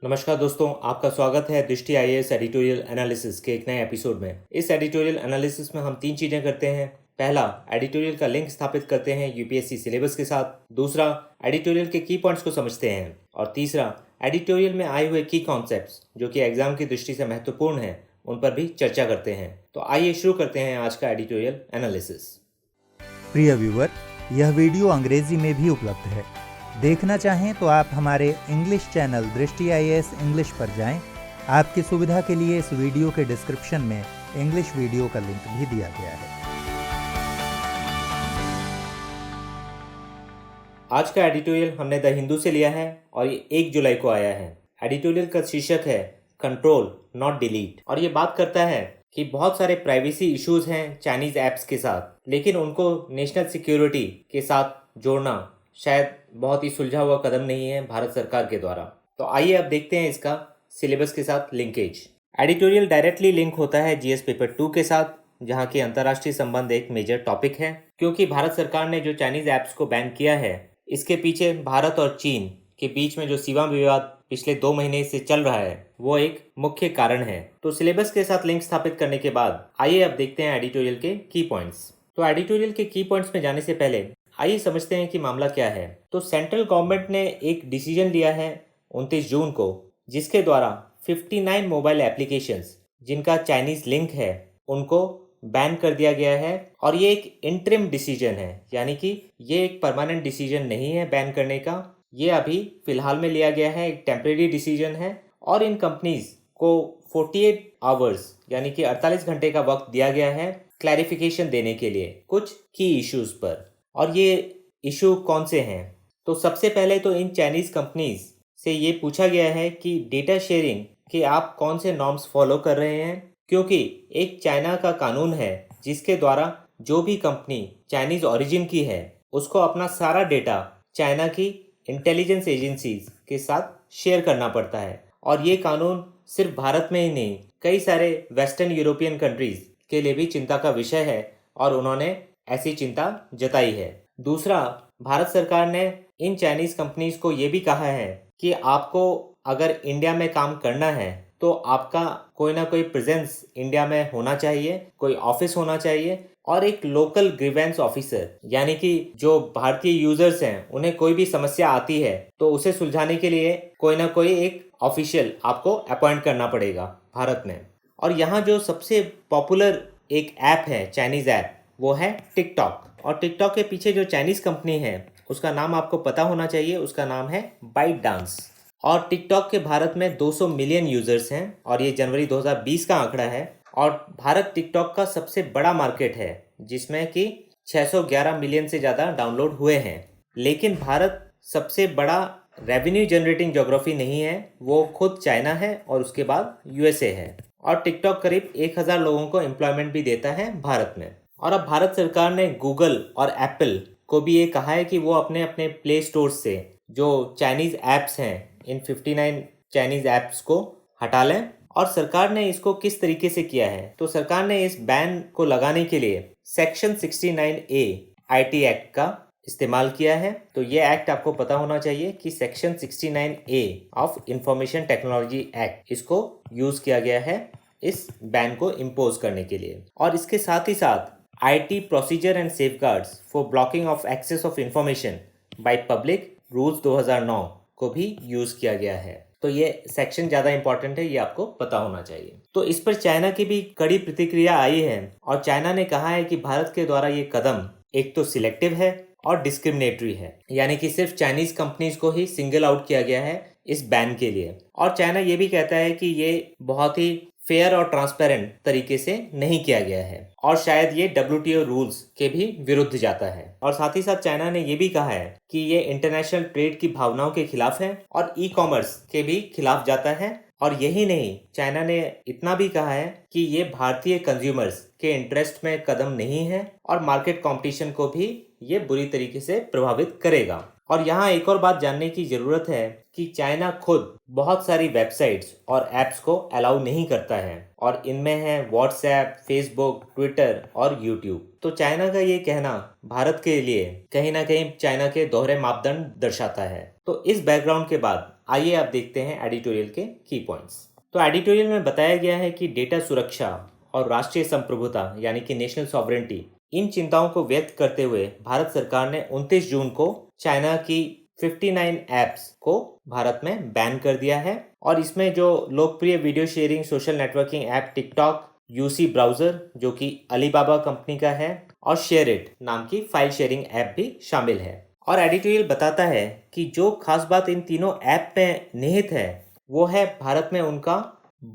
नमस्कार दोस्तों, आपका स्वागत है दृष्टि आईएएस एडिटोरियल एनालिसिस के एक नए एपिसोड में। इस एडिटोरियल एनालिसिस में हम 3 चीज़ें करते हैं। पहला, एडिटोरियल का लिंक स्थापित करते हैं यूपीएससी सिलेबस के साथ। दूसरा, एडिटोरियल के की पॉइंट्स को समझते हैं। और तीसरा, एडिटोरियल में आए हुए की कॉन्सेप्ट्स जो कि एग्जाम की दृष्टि से महत्वपूर्ण हैं, उन पर भी चर्चा करते हैं। तो आइए शुरू करते हैं आज का एडिटोरियल एनालिसिस। प्रिय व्यूअर, यह वीडियो अंग्रेजी में भी उपलब्ध है। देखना चाहें तो आप हमारे इंग्लिश चैनल दृष्टि आईएएस इंग्लिश पर जाएं। आपकी सुविधा के लिए इस वीडियो के डिस्क्रिप्शन में इंग्लिश वीडियो का लिंक भी दिया गया है। आज का एडिटोरियल हमने द हिंदू से लिया है और ये 1 जुलाई को आया है। एडिटोरियल का शीर्षक है कंट्रोल नॉट डिलीट, और ये बात करता है कि बहुत सारे प्राइवेसी इश्यूज हैं चाइनीज ऐप्स के साथ, लेकिन उनको नेशनल सिक्योरिटी के साथ जोड़ना शायद बहुत ही सुलझा हुआ कदम नहीं है भारत सरकार के द्वारा। तो आइए अब देखते हैं इसका सिलेबस के साथ लिंकेज। एडिटोरियल डायरेक्टली लिंक होता है जीएस पेपर 2 के साथ, जहां की अंतर्राष्ट्रीय संबंध एक मेजर टॉपिक है। क्योंकि भारत सरकार ने जो चाइनीज ऐप्स को बैन किया है, इसके पीछे भारत और चीन के बीच में जो सीमा विवाद पिछले 2 महीने से चल रहा है, वो एक मुख्य कारण है। तो सिलेबस के साथ लिंक स्थापित करने के बाद आइए अब देखते हैं एडिटोरियल के की पॉइंट्स। तो एडिटोरियल के की पॉइंट्स में जाने से पहले आइए समझते हैं कि मामला क्या है। तो सेंट्रल गवर्नमेंट ने एक डिसीजन लिया है 29 जून को, जिसके द्वारा 59 मोबाइल एप्लीकेशंस जिनका चाइनीज लिंक है उनको बैन कर दिया गया है। और ये एक इंटरिम डिसीजन है, यानी कि ये एक परमानेंट डिसीजन नहीं है बैन करने का। ये अभी फिलहाल में लिया गया है, एक टेम्परेरी डिसीजन है। और इन कंपनीज को 48 आवर्स यानी कि 48 घंटे का वक्त दिया गया है क्लैरिफिकेशन देने के लिए कुछ की इश्यूज पर। और ये इशू कौन से हैं? तो सबसे पहले तो इन चाइनीज कंपनीज से ये पूछा गया है कि डेटा शेयरिंग के आप कौन से नॉर्म्स फॉलो कर रहे हैं। क्योंकि एक चाइना का कानून है जिसके द्वारा जो भी कंपनी चाइनीज ओरिजिन की है उसको अपना सारा डेटा चाइना की इंटेलिजेंस एजेंसीज के साथ शेयर करना पड़ता है। और ये कानून सिर्फ भारत में ही नहीं, कई सारे वेस्टर्न यूरोपियन कंट्रीज के लिए भी चिंता का विषय है और उन्होंने ऐसी चिंता जताई है। दूसरा, भारत सरकार ने इन चाइनीज कंपनीज को ये भी कहा है कि आपको अगर इंडिया में काम करना है तो आपका कोई ना कोई प्रेजेंस इंडिया में होना चाहिए, कोई ऑफिस होना चाहिए और एक लोकल ग्रीवेंस ऑफिसर, यानी कि जो भारतीय यूजर्स हैं उन्हें कोई भी समस्या आती है तो उसे सुलझाने के लिए कोई ना कोई एक ऑफिशियल आपको अपॉइंट करना पड़ेगा भारत में। और यहाँ जो सबसे पॉपुलर एक ऐप है चाइनीज ऐप, वो है टिकटॉक। और टिकटॉक के पीछे जो चाइनीज कंपनी है उसका नाम आपको पता होना चाहिए, उसका नाम है बाइट डांस। और टिकटॉक के भारत में 200 मिलियन यूजर्स हैं और ये जनवरी 2020 का आंकड़ा है। और भारत टिकटॉक का सबसे बड़ा मार्केट है जिसमें कि 611 मिलियन से ज़्यादा डाउनलोड हुए हैं। लेकिन भारत सबसे बड़ा रेवेन्यू जनरेटिंग ज्योग्राफी नहीं है, वो खुद चाइना है और उसके बाद यूएसए है। और टिकटॉक करीब 1000 लोगों को एम्प्लॉयमेंट भी देता है भारत में। और अब भारत सरकार ने गूगल और एप्पल को भी ये कहा है कि वो अपने अपने प्ले स्टोर से जो चाइनीज़ ऐप्स हैं, इन 59 चाइनीज़ ऐप्स को हटा लें। और सरकार ने इसको किस तरीके से किया है? तो सरकार ने इस बैन को लगाने के लिए सेक्शन 69A आईटी एक्ट का इस्तेमाल किया है। तो ये एक्ट आपको पता होना चाहिए कि section 69A of information technology act, इसको यूज़ किया गया है इस बैन को इम्पोज करने के लिए। और इसके साथ ही साथ IT procedure and safeguards for blocking of access of information by public rules 2009 को भी यूज़ किया गया है। तो ये सेक्शन ज़्यादा इंपॉर्टेंट है, ये आपको पता होना चाहिए। तो इस पर चाइना की भी कड़ी प्रतिक्रिया आई है और चाइना ने कहा है कि भारत के द्वारा ये कदम एक तो सिलेक्टिव है और डिस्क्रिमिनेटरी है, यानी कि सिर्फ चाइनीज कंपनीज को ही सिंगल आउट किया गया है इस बैन के लिए। और चाइना ये भी कहता है कि ये बहुत ही फेयर और ट्रांसपेरेंट तरीके से नहीं किया गया है और शायद ये WTO रूल्स के भी विरुद्ध जाता है। और साथ ही साथ चाइना ने ये भी कहा है कि ये इंटरनेशनल ट्रेड की भावनाओं के खिलाफ है और ई-कॉमर्स के भी खिलाफ जाता है। और यही नहीं, चाइना ने इतना भी कहा है कि ये भारतीय कंज्यूमर्स के इंटरेस्ट में कदम नहीं है और मार्केट कंपटीशन को भी ये बुरी तरीके से प्रभावित करेगा। और यहाँ एक और बात जानने की ज़रूरत है कि चाइना खुद बहुत सारी वेबसाइट्स और ऐप्स को अलाउ नहीं करता है और इनमें है व्हाट्सएप, फेसबुक, ट्विटर और यूट्यूब। तो चाइना का ये कहना भारत के लिए कहीं ना कहीं चाइना के दोहरे मापदंड दर्शाता है। तो इस बैकग्राउंड के बाद आइए अब देखते हैं एडिटोरियल के की पॉइंट्स। तो एडिटोरियल में बताया गया है कि डेटा सुरक्षा और राष्ट्रीय संप्रभुता यानी कि नेशनल सॉवरेनिटी, इन चिंताओं को व्यक्त करते हुए भारत सरकार ने 29 जून को चाइना की 59 ऐप्स को भारत में बैन कर दिया है। और इसमें जो लोकप्रिय video sharing social networking app TikTok, UC browser जो कि अलीबाबा कंपनी का है, और शेयरिट नाम की फाइल शेयरिंग ऐप भी शामिल है। और एडिटोरियल बताता है कि जो खास बात इन तीनों ऐप में निहित है वो है भारत में उनका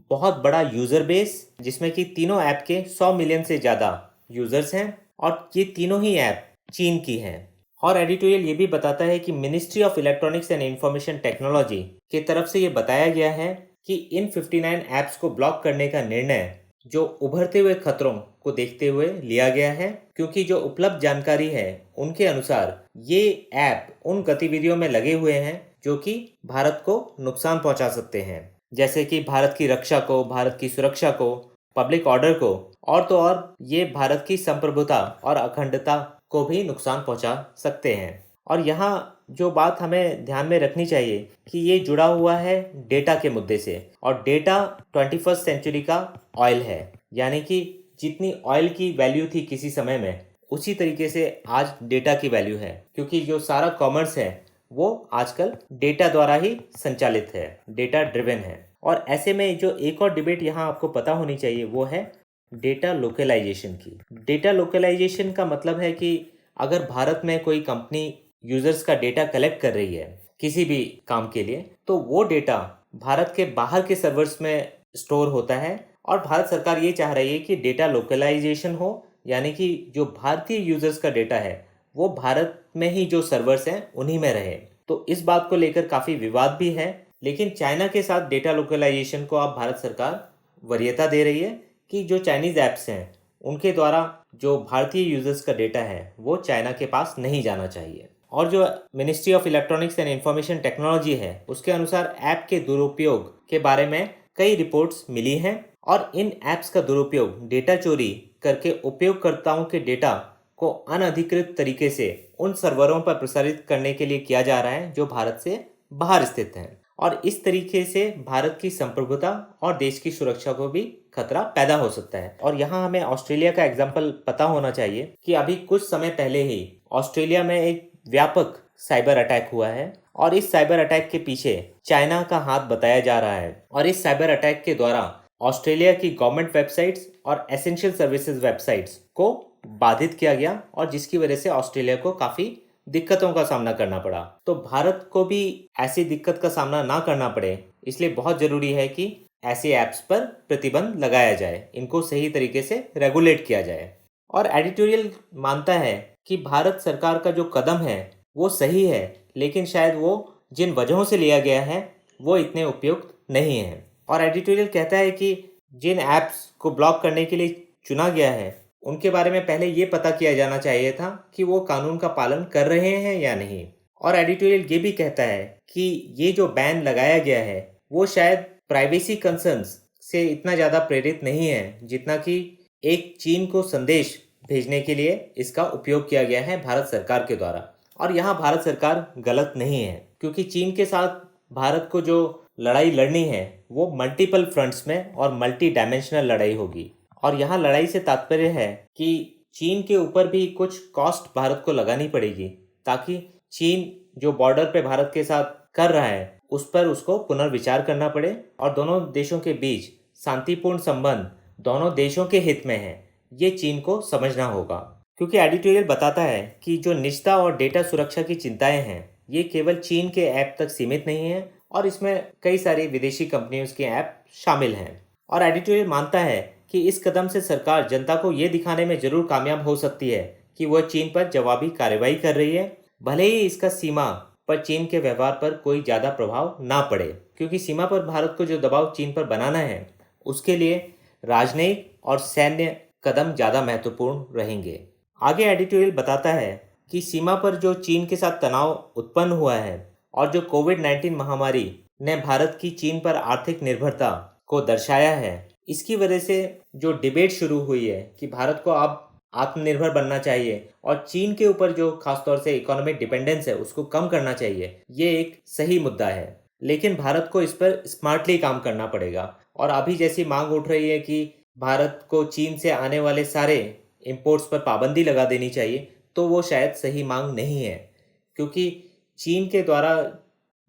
बहुत बड़ा यूजर बेस, जिसमें कि तीनों ऐप के 100 मिलियन से ज़्यादा यूजर्स हैं और ये तीनों ही ऐप चीन की हैं। और एडिटोरियल ये भी बताता है कि ministry of electronics and information technology की तरफ से ये बताया गया है कि इन 59 ऐप्स को ब्लॉक करने का निर्णय जो उभरते हुए खतरों को देखते हुए लिया गया है, क्योंकि जो उपलब्ध जानकारी है उनके अनुसार ये ऐप उन गतिविधियों में लगे हुए हैं जो कि भारत को नुकसान पहुंचा सकते हैं, जैसे कि भारत की रक्षा को, भारत की सुरक्षा को, पब्लिक ऑर्डर को, और तो और ये भारत की संप्रभुता और अखंडता को भी नुकसान पहुंचा सकते हैं। और यहाँ जो बात हमें ध्यान में रखनी चाहिए कि ये जुड़ा हुआ है डेटा के मुद्दे से, और डेटा 21st सेंचुरी का ऑयल है, यानी कि जितनी ऑयल की वैल्यू थी किसी समय में, उसी तरीके से आज डेटा की वैल्यू है, क्योंकि जो सारा कॉमर्स है वो आजकल डेटा द्वारा ही संचालित है, डेटा ड्रिवन है। और ऐसे में जो एक और डिबेट यहाँ आपको पता होनी चाहिए वो है डेटा लोकलाइजेशन की। डेटा लोकलाइजेशन का मतलब है कि अगर भारत में कोई कंपनी यूजर्स का डेटा कलेक्ट कर रही है किसी भी काम के लिए, तो वो डेटा भारत के बाहर के सर्वर्स में स्टोर होता है। और भारत सरकार ये चाह रही है कि डेटा लोकलाइजेशन हो, यानी कि जो भारतीय यूजर्स का डेटा है वो भारत में ही जो सर्वर्स हैं उन्हीं में रहे। तो इस बात को लेकर काफ़ी विवाद भी है, लेकिन चाइना के साथ डेटा लोकलाइजेशन को अब भारत सरकार वरीयता दे रही है कि जो चाइनीज़ ऐप्स हैं उनके द्वारा जो भारतीय यूजर्स का डेटा है वो चाइना के पास नहीं जाना चाहिए। और जो ministry of electronics and information technology है उसके अनुसार ऐप के दुरुपयोग के बारे में कई रिपोर्ट्स मिली हैं, और इन ऐप्स का दुरुपयोग डेटा चोरी करके उपयोगकर्ताओं के डेटा को अनधिकृत तरीके से उन सर्वरों पर प्रसारित करने के लिए किया जा रहा है जो भारत से बाहर स्थित हैं। और इस तरीके से भारत की संप्रभुता और देश की सुरक्षा को भी खतरा पैदा हो सकता है। और यहाँ हमें ऑस्ट्रेलिया का एग्जाम्पल पता होना चाहिए कि अभी कुछ समय पहले ही ऑस्ट्रेलिया में एक व्यापक साइबर अटैक हुआ है, और इस साइबर अटैक के पीछे चाइना का हाथ बताया जा रहा है। और इस साइबर अटैक के द्वारा ऑस्ट्रेलिया की गवर्नमेंट वेबसाइट्स और एसेंशियल सर्विसेज वेबसाइट्स को बाधित किया गया, और जिसकी वजह से ऑस्ट्रेलिया को काफ़ी दिक्कतों का सामना करना पड़ा। तो भारत को भी ऐसी दिक्कत का सामना ना करना पड़े, इसलिए बहुत ज़रूरी है कि ऐसे ऐप्स पर प्रतिबंध लगाया जाए, इनको सही तरीके से रेगुलेट किया जाए। और एडिटोरियल मानता है कि भारत सरकार का जो कदम है वो सही है, लेकिन शायद वो जिन वजहों से लिया गया है वो इतने उपयुक्त नहीं है। और एडिटोरियल कहता है कि जिन ऐप्स को ब्लॉक करने के लिए चुना गया है उनके बारे में पहले ये पता किया जाना चाहिए था कि वो कानून का पालन कर रहे हैं या नहीं। और एडिटोरियल ये भी कहता है कि ये जो बैन लगाया गया है वो शायद प्राइवेसी कंसर्न्स से इतना ज़्यादा प्रेरित नहीं है जितना कि एक चीन को संदेश भेजने के लिए इसका उपयोग किया गया है भारत सरकार के द्वारा। और यहाँ भारत सरकार गलत नहीं है, क्योंकि चीन के साथ भारत को जो लड़ाई लड़नी है वो मल्टीपल फ्रंट्स में और मल्टी डायमेंशनल लड़ाई होगी। और यहाँ लड़ाई से तात्पर्य है कि चीन के ऊपर भी कुछ कॉस्ट भारत को लगानी पड़ेगी, ताकि चीन जो बॉर्डर पे भारत के साथ कर रहा है उस पर उसको पुनर्विचार करना पड़े, और दोनों देशों के बीच शांतिपूर्ण संबंध दोनों देशों के हित में है, ये चीन को समझना होगा। क्योंकि एडिटोरियल बताता है कि जो निजता और डेटा सुरक्षा की चिंताएं हैं ये केवल चीन के ऐप तक सीमित नहीं है, और इसमें कई सारी विदेशी कंपनियों के ऐप शामिल हैं। और एडिटोरियल मानता है कि इस कदम से सरकार जनता को ये दिखाने में जरूर कामयाब हो सकती है कि वह चीन पर जवाबी कार्रवाई कर रही है, भले ही इसका सीमा पर चीन के व्यवहार पर कोई ज़्यादा प्रभाव ना पड़े, क्योंकि सीमा पर भारत को जो दबाव चीन पर बनाना है उसके लिए राजनयिक और सैन्य कदम ज़्यादा महत्वपूर्ण रहेंगे। आगे एडिटोरियल बताता है कि सीमा पर जो चीन के साथ तनाव उत्पन्न हुआ है और जो कोविड-19 महामारी ने भारत की चीन पर आर्थिक निर्भरता को दर्शाया है, इसकी वजह से जो डिबेट शुरू हुई है कि भारत को अब आत्मनिर्भर बनना चाहिए और चीन के ऊपर जो खासतौर से इकोनॉमिक डिपेंडेंस है उसको कम करना चाहिए, ये एक सही मुद्दा है। लेकिन भारत को इस पर स्मार्टली काम करना पड़ेगा। और अभी जैसी मांग उठ रही है कि भारत को चीन से आने वाले सारे इंपोर्ट्स पर पाबंदी लगा देनी चाहिए, तो वो शायद सही मांग नहीं है, क्योंकि चीन के द्वारा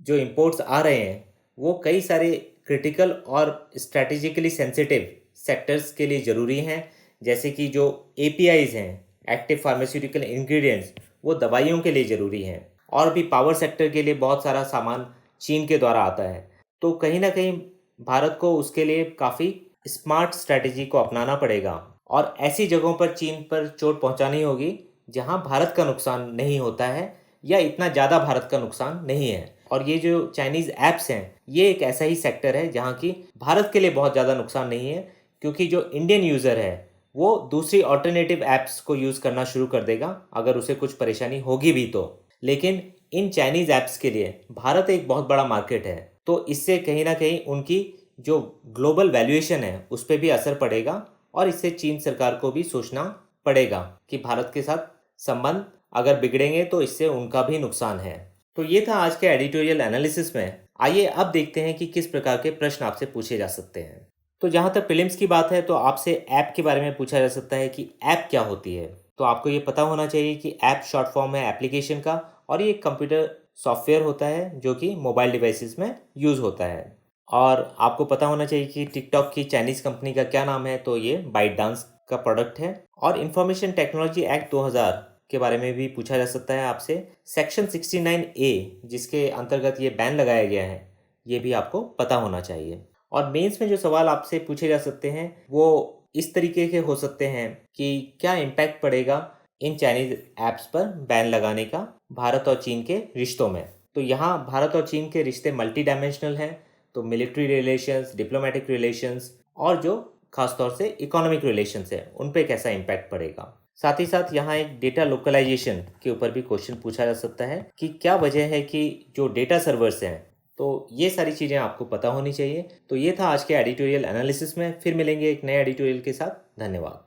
जो इंपोर्ट्स आ रहे हैं वो कई सारे क्रिटिकल और स्ट्रैटेजिकली सेंसिटिव सेक्टर्स के लिए ज़रूरी हैं, जैसे कि जो APIs हैं, एक्टिव फार्मास्यूटिकल इंग्रेडिएंट्स, वो दवाइयों के लिए ज़रूरी हैं। और भी पावर सेक्टर के लिए बहुत सारा सामान चीन के द्वारा आता है। तो कहीं ना कहीं भारत को उसके लिए काफ़ी स्मार्ट स्ट्रैटेजी को अपनाना पड़ेगा और ऐसी जगहों पर चीन पर चोट पहुंचानी होगी जहां भारत का नुकसान नहीं होता है या इतना ज़्यादा भारत का नुकसान नहीं है। और ये जो चाइनीज़ ऐप्स हैं, ये एक ऐसा ही सेक्टर है जहां की भारत के लिए बहुत ज़्यादा नुकसान नहीं है, क्योंकि जो इंडियन यूज़र है वो दूसरी ऑल्टरनेटिव ऐप्स को यूज़ करना शुरू कर देगा अगर उसे कुछ परेशानी होगी भी तो। लेकिन इन चाइनीज़ ऐप्स के लिए भारत एक बहुत बड़ा मार्केट है, तो इससे कहीं ना कहीं उनकी जो ग्लोबल वैल्यूएशन है उस पर भी असर पड़ेगा और इससे चीन सरकार को भी सोचना पड़ेगा कि भारत के साथ संबंध अगर बिगड़ेंगे तो इससे उनका भी नुकसान है। तो ये था आज के एडिटोरियल एनालिसिस में। आइए अब देखते हैं कि किस प्रकार के प्रश्न आपसे पूछे जा सकते हैं। तो जहाँ तक प्रीलिम्स की बात है तो आपसे ऐप के बारे में पूछा जा सकता है कि ऐप क्या होती है। तो आपको ये पता होना चाहिए कि ऐप शॉर्ट फॉर्म है एप्लीकेशन का, और ये एक कंप्यूटर सॉफ्टवेयर होता है जो कि मोबाइल डिवाइसेस में यूज़ होता है। और आपको पता होना चाहिए कि टिकटॉक की चाइनीज़ कंपनी का क्या नाम है, तो ये बाइटडांस का प्रोडक्ट है। और इंफॉर्मेशन टेक्नोलॉजी एक्ट 2000 के बारे में भी पूछा जा सकता है आपसे। सेक्शन 69A जिसके अंतर्गत ये बैन लगाया गया है, ये भी आपको पता होना चाहिए। और मेंस में जो सवाल आपसे पूछे जा सकते हैं वो इस तरीके के हो सकते हैं कि क्या इम्पैक्ट पड़ेगा इन चाइनीज़ ऐप्स पर बैन लगाने का भारत और चीन के रिश्तों में। तो यहाँ भारत और चीन के रिश्ते मल्टी डायमेंशनल हैं, तो मिलिट्री रिलेशंस, डिप्लोमेटिक रिलेशंस और जो खासतौर से इकोनॉमिक रिलेशंस है उन पे कैसा इम्पैक्ट पड़ेगा। साथ ही साथ यहाँ एक डेटा लोकलाइजेशन के ऊपर भी क्वेश्चन पूछा जा सकता है कि क्या वजह है कि जो डेटा सर्वर्स हैं, तो ये सारी चीज़ें आपको पता होनी चाहिए। तो ये था आज के एडिटोरियल एनालिसिस में। फिर मिलेंगे एक नए एडिटोरियल के साथ। धन्यवाद।